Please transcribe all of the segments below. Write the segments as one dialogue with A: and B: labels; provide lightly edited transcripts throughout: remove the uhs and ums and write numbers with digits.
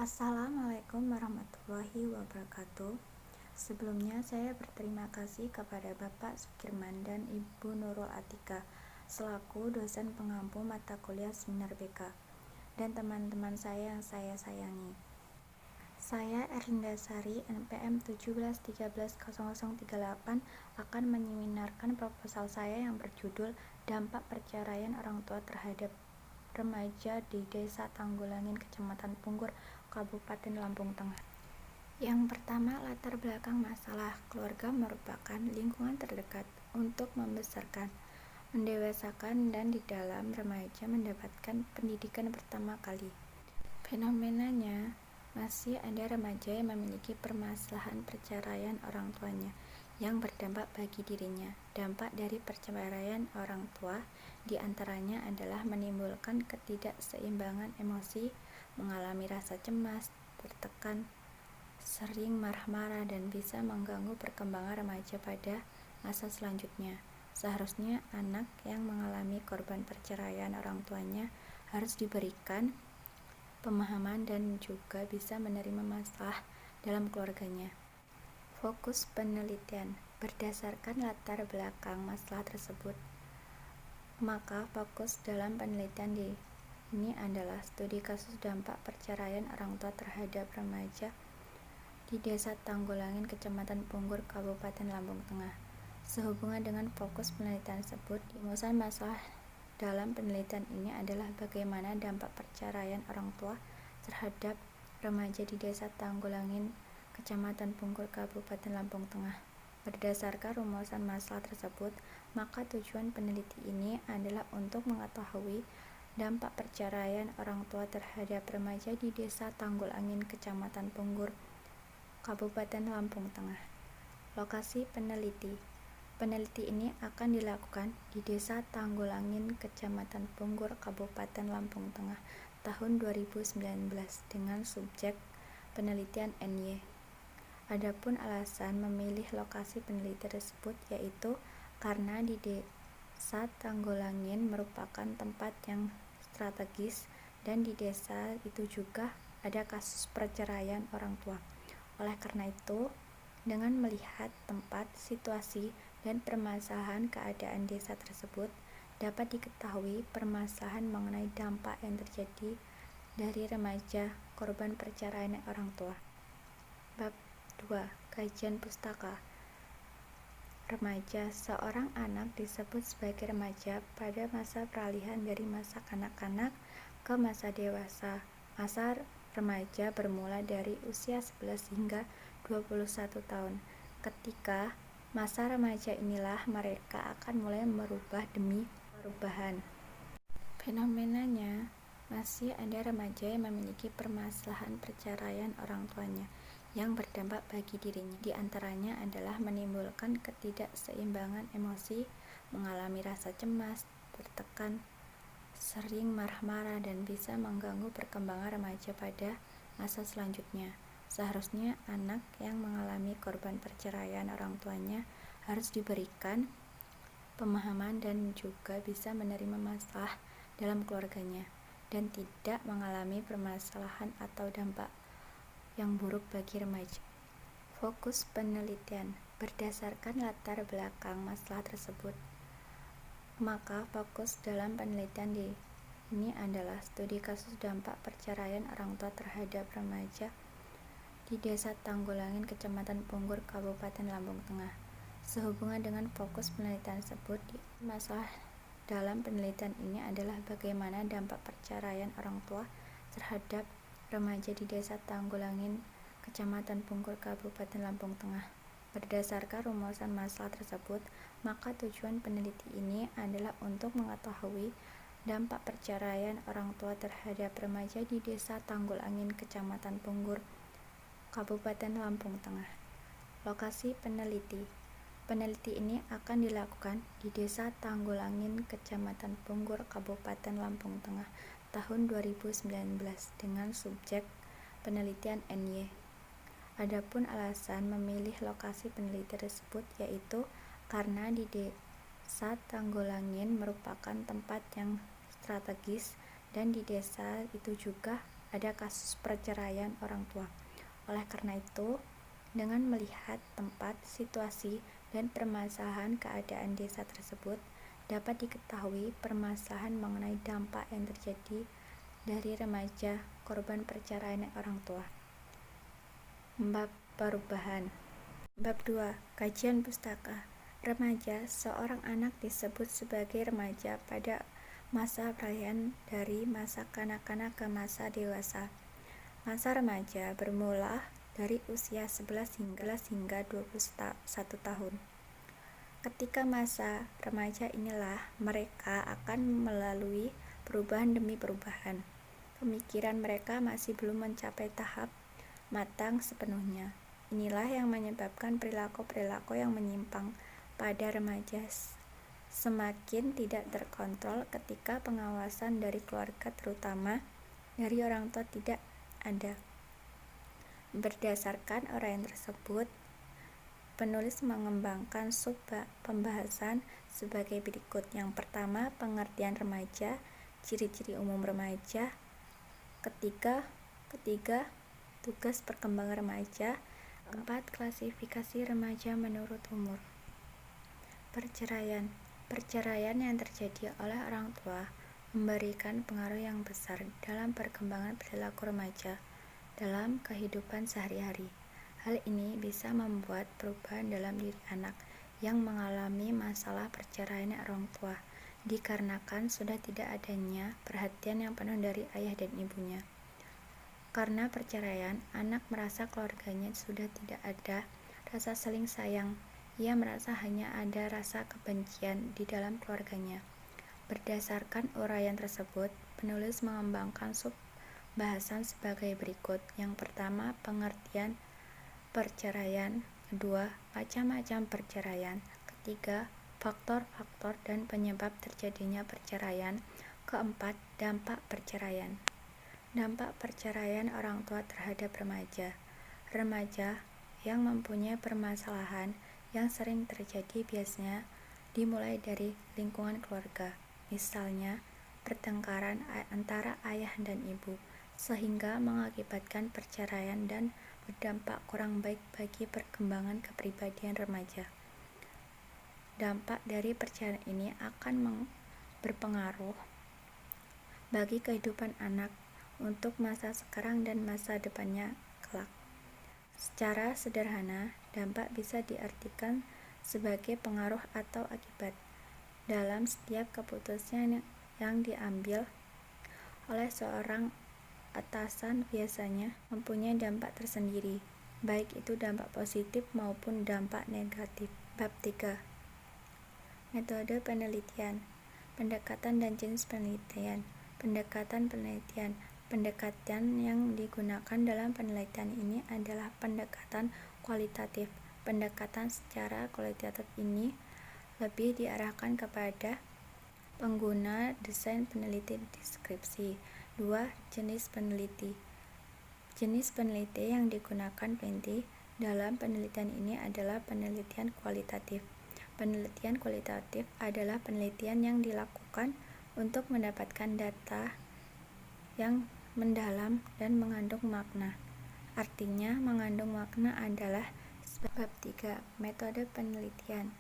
A: Assalamualaikum warahmatullahi wabarakatuh. Sebelumnya saya berterima kasih kepada Bapak Sukirman dan Ibu Nurul Atika selaku dosen pengampu mata kuliah Seminar BK dan teman-teman saya yang saya sayangi. Saya Erlinda Sari, NPM 17130038 akan menyeminarkan proposal saya yang berjudul Dampak Perceraian Orang Tua Terhadap Remaja di Desa Tanggulangin, Kecamatan Punggur, Kabupaten Lampung Tengah. Yang pertama, latar belakang masalah. Keluarga merupakan lingkungan terdekat untuk membesarkan, mendewasakan, dan di dalam remaja mendapatkan pendidikan pertama kali. Fenomenanya, masih ada remaja yang memiliki permasalahan perceraian orang tuanya yang berdampak bagi dirinya. Dampak dari perceraian orang tua diantaranya adalah menimbulkan ketidakseimbangan emosi, mengalami rasa cemas, tertekan, sering marah-marah, dan bisa mengganggu perkembangan remaja pada masa selanjutnya. Seharusnya anak yang mengalami korban perceraian orang tuanya harus diberikan pemahaman dan juga bisa menerima masalah dalam keluarganya. Fokus penelitian berdasarkan latar belakang masalah tersebut, maka fokus dalam penelitian ini adalah studi kasus dampak perceraian orang tua terhadap remaja di Desa Tanggulangin, Kecamatan Punggur, Kabupaten Lampung Tengah. Sehubungan dengan fokus penelitian tersebut, rumusan masalah dalam penelitian ini adalah bagaimana dampak perceraian orang tua terhadap remaja di Desa Tanggulangin, Kecamatan Punggur, Kabupaten Lampung Tengah. Berdasarkan rumusan masalah tersebut, maka tujuan peneliti ini adalah untuk mengetahui dampak perceraian orang tua terhadap remaja di Desa Tanggulangin, Kecamatan Punggur, Kabupaten Lampung Tengah. Lokasi peneliti. Peneliti ini akan dilakukan di Desa Tanggulangin, Kecamatan Punggur, Kabupaten Lampung Tengah, tahun 2019 dengan subjek penelitian NY. Adapun alasan memilih lokasi penelitian tersebut yaitu karena di Desa Tanggulangin merupakan tempat yang strategis dan di desa itu juga ada kasus perceraian orang tua. Oleh karena itu, dengan melihat tempat, situasi, dan permasalahan keadaan desa tersebut, dapat diketahui permasalahan mengenai dampak yang terjadi dari remaja korban perceraian orang tua. Bab 2. Kajian pustaka. Remaja. Seorang anak disebut sebagai remaja pada masa peralihan dari masa kanak-kanak ke masa dewasa. Masa remaja bermula dari usia 11 hingga 21 tahun. Ketika masa remaja inilah mereka akan mulai merubah demi perubahan. Fenomenanya, masih ada remaja yang memiliki permasalahan perceraian orang tuanya yang berdampak bagi dirinya. Di antaranya adalah menimbulkan ketidakseimbangan emosi, mengalami rasa cemas, tertekan, sering marah-marah, dan bisa mengganggu perkembangan remaja pada masa selanjutnya. Seharusnya anak yang mengalami korban perceraian orang tuanya harus diberikan pemahaman dan juga bisa menerima masalah dalam keluarganya dan tidak mengalami permasalahan atau dampak yang buruk bagi remaja. Fokus penelitian berdasarkan latar belakang masalah tersebut, maka fokus dalam penelitian ini adalah studi kasus dampak perceraian orang tua terhadap remaja di Desa Tanggulangin, Kecamatan Punggur, Kabupaten Lampung Tengah. Sehubungan dengan fokus penelitian tersebut, masalah dalam penelitian ini adalah bagaimana dampak perceraian orang tua terhadap remaja di Desa Tanggulangin, Kecamatan Punggur, Kabupaten Lampung Tengah. Berdasarkan rumusan masalah tersebut, maka tujuan peneliti ini adalah untuk mengetahui dampak perceraian orang tua terhadap remaja di Desa Tanggulangin, Kecamatan Punggur, Kabupaten Lampung Tengah. Lokasi peneliti. Peneliti ini akan dilakukan di Desa Tanggulangin, Kecamatan Punggur, Kabupaten Lampung Tengah, tahun 2019 dengan subjek penelitian NY. Adapun alasan memilih lokasi penelitian tersebut yaitu karena di Desa Tanggulangin merupakan tempat yang strategis dan di desa itu juga ada kasus perceraian orang tua. Oleh karena itu, dengan melihat tempat, situasi, dan permasalahan keadaan desa tersebut, dapat diketahui permasalahan mengenai dampak yang terjadi dari remaja korban perceraian orang tua. Bab perubahan. Bab 2. Kajian pustaka. Remaja, seorang anak disebut sebagai remaja pada masa peralihan dari masa kanak-kanak ke masa dewasa. Masa remaja bermula dari usia 11 hingga 21 tahun. Ketika masa remaja inilah mereka akan melalui perubahan demi perubahan. Pemikiran mereka masih belum mencapai tahap matang sepenuhnya. Inilah yang menyebabkan perilaku-perilaku yang menyimpang pada remaja semakin tidak terkontrol ketika pengawasan dari keluarga, terutama dari orang tua, tidak ada. Berdasarkan uraian tersebut, penulis mengembangkan sub pembahasan sebagai berikut. Yang pertama, pengertian remaja, ciri-ciri umum remaja. Ketiga, tugas perkembangan remaja. Keempat, klasifikasi remaja menurut umur. Perceraian yang terjadi oleh orang tua memberikan pengaruh yang besar dalam perkembangan perilaku remaja dalam kehidupan sehari-hari. Hal ini bisa membuat perubahan dalam diri anak yang mengalami masalah perceraian orang tua, dikarenakan sudah tidak adanya perhatian yang penuh dari ayah dan ibunya. Karena perceraian, anak merasa keluarganya sudah tidak ada rasa saling sayang. Ia merasa hanya ada rasa kebencian di dalam keluarganya. Berdasarkan uraian tersebut, penulis mengembangkan sub bahasan sebagai berikut. Yang pertama, pengertian perceraian. Kedua, macam-macam perceraian. Ketiga, faktor-faktor dan penyebab terjadinya perceraian. Keempat, dampak perceraian. Dampak perceraian orang tua terhadap remaja. Remaja yang mempunyai permasalahan yang sering terjadi biasanya dimulai dari lingkungan keluarga, misalnya pertengkaran antara ayah dan ibu, sehingga mengakibatkan perceraian dan berdampak kurang baik bagi perkembangan kepribadian remaja. Dampak dari perceraian ini akan berpengaruh bagi kehidupan anak untuk masa sekarang dan masa depannya kelak. Secara sederhana, dampak bisa diartikan sebagai pengaruh atau akibat dalam setiap keputusan yang diambil oleh seorang atasan, biasanya mempunyai dampak tersendiri, baik itu dampak positif maupun dampak negatif. Bab 3. Metode penelitian, pendekatan dan jenis penelitian. Pendekatan yang digunakan dalam penelitian ini adalah pendekatan kualitatif. Pendekatan secara kualitatif ini lebih diarahkan kepada pengguna desain peneliti deskripsi. 2. Jenis peneliti. Jenis peneliti yang digunakan peneliti dalam penelitian ini adalah penelitian kualitatif. Penelitian kualitatif adalah penelitian yang dilakukan untuk mendapatkan data yang mendalam dan mengandung makna. Artinya, mengandung makna adalah bab 3. Metode penelitian.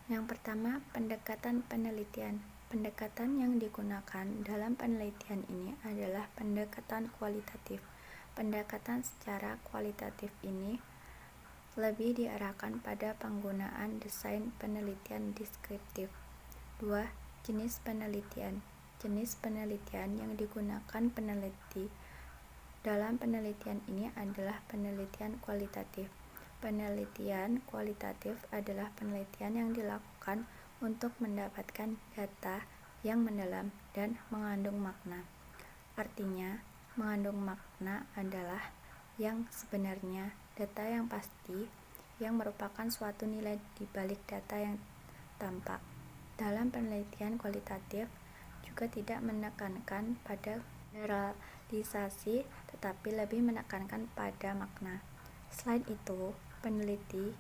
A: Yang pertama, pendekatan penelitian. Pendekatan yang digunakan dalam penelitian ini adalah pendekatan kualitatif. Pendekatan secara kualitatif ini lebih diarahkan pada penggunaan desain penelitian deskriptif. 2. Jenis penelitian. Jenis penelitian yang digunakan peneliti dalam penelitian ini adalah penelitian kualitatif. Penelitian kualitatif adalah penelitian yang dilakukan untuk mendapatkan data yang mendalam dan mengandung makna. Artinya, mengandung makna adalah yang sebenarnya, data yang pasti, yang merupakan suatu nilai di balik data yang tampak. Dalam penelitian kualitatif juga tidak menekankan pada generalisasi, tetapi lebih menekankan pada makna. Selain itu, peneliti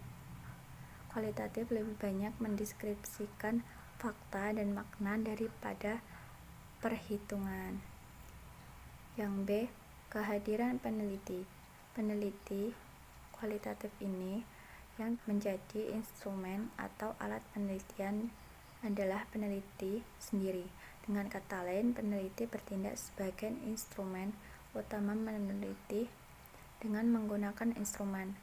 A: kualitatif lebih banyak mendeskripsikan fakta dan makna daripada perhitungan. Yang B, Kehadiran peneliti. Peneliti kualitatif ini yang menjadi instrumen atau alat penelitian adalah peneliti sendiri. Dengan kata lain, peneliti bertindak sebagai instrumen utama meneliti dengan menggunakan instrumen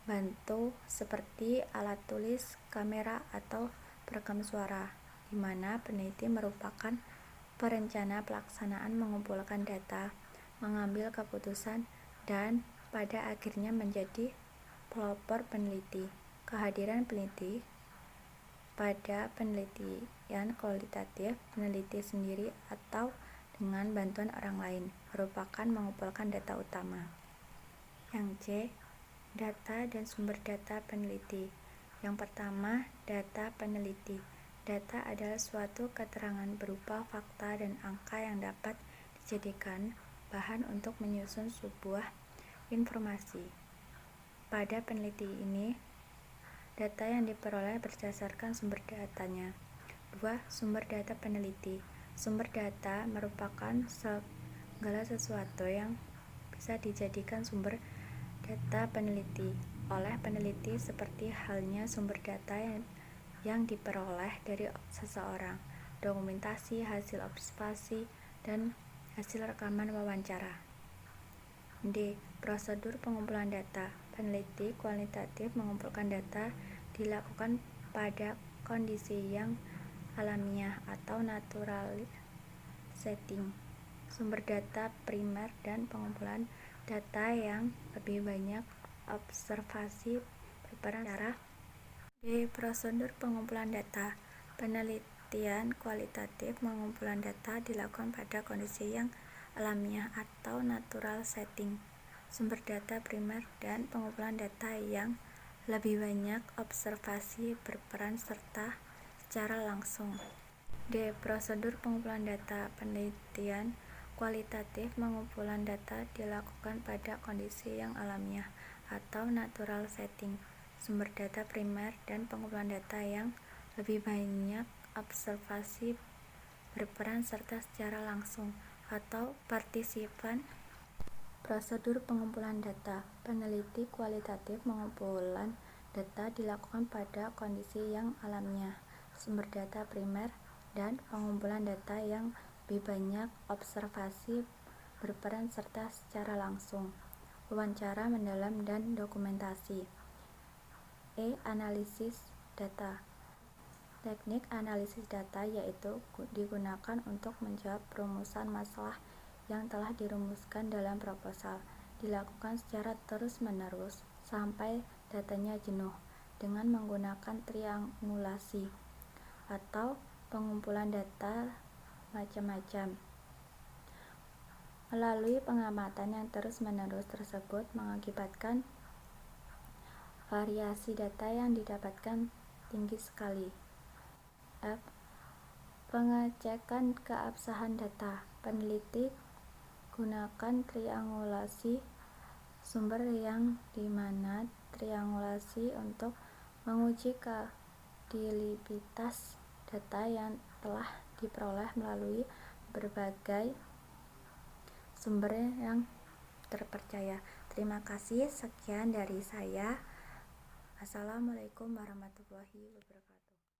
A: bantu seperti alat tulis, kamera, atau perekam suara, di mana peneliti merupakan perencana pelaksanaan mengumpulkan data, mengambil keputusan, dan pada akhirnya menjadi pelopor peneliti. Kehadiran peneliti. Pada penelitian kualitatif, peneliti sendiri atau dengan bantuan orang lain merupakan mengumpulkan data utama. Yang C. Data dan sumber data peneliti. Yang pertama, data peneliti. Data adalah suatu keterangan berupa fakta dan angka yang dapat dijadikan bahan untuk menyusun sebuah informasi. Pada peneliti ini, data yang diperoleh berdasarkan sumber datanya. 2. Sumber data peneliti. Sumber data merupakan segala sesuatu yang bisa dijadikan sumber data peneliti oleh peneliti, seperti halnya sumber data yang diperoleh dari seseorang, dokumentasi, hasil observasi, dan hasil rekaman wawancara. D. Prosedur pengumpulan data. Peneliti kualitatif mengumpulkan data dilakukan pada kondisi yang alamiah atau natural setting. Sumber data primer dan pengumpulan data yang lebih banyak observasi berperan secara. D. Prosedur pengumpulan data. Penelitian kualitatif pengumpulan data dilakukan pada kondisi yang alamiah atau natural setting. Sumber data primer dan pengumpulan data yang lebih banyak observasi berperan serta secara langsung. D. Prosedur pengumpulan data. Penelitian kualitatif pengumpulan data dilakukan pada kondisi yang alamiah atau natural setting. Sumber data primer dan pengumpulan data yang lebih banyak observasi berperan serta secara langsung atau partisipan. Prosedur pengumpulan data. Peneliti kualitatif pengumpulan data dilakukan pada kondisi yang alamiah. Sumber data primer dan pengumpulan data yang lebih banyak observasi berperan serta secara langsung. Wawancara mendalam dan dokumentasi. E. Analisis data. Teknik analisis data yaitu digunakan untuk menjawab perumusan masalah yang telah dirumuskan dalam proposal, dilakukan secara terus-menerus sampai datanya jenuh dengan menggunakan triangulasi atau pengumpulan data macam-macam. Melalui pengamatan yang terus-menerus tersebut mengakibatkan variasi data yang didapatkan tinggi sekali. F. Pengecekan keabsahan data. Peneliti gunakan triangulasi sumber yang dimana triangulasi untuk menguji kredibilitas data yang telah diperoleh melalui berbagai sumber yang terpercaya. Terima kasih, sekian dari saya. Assalamualaikum warahmatullahi wabarakatuh.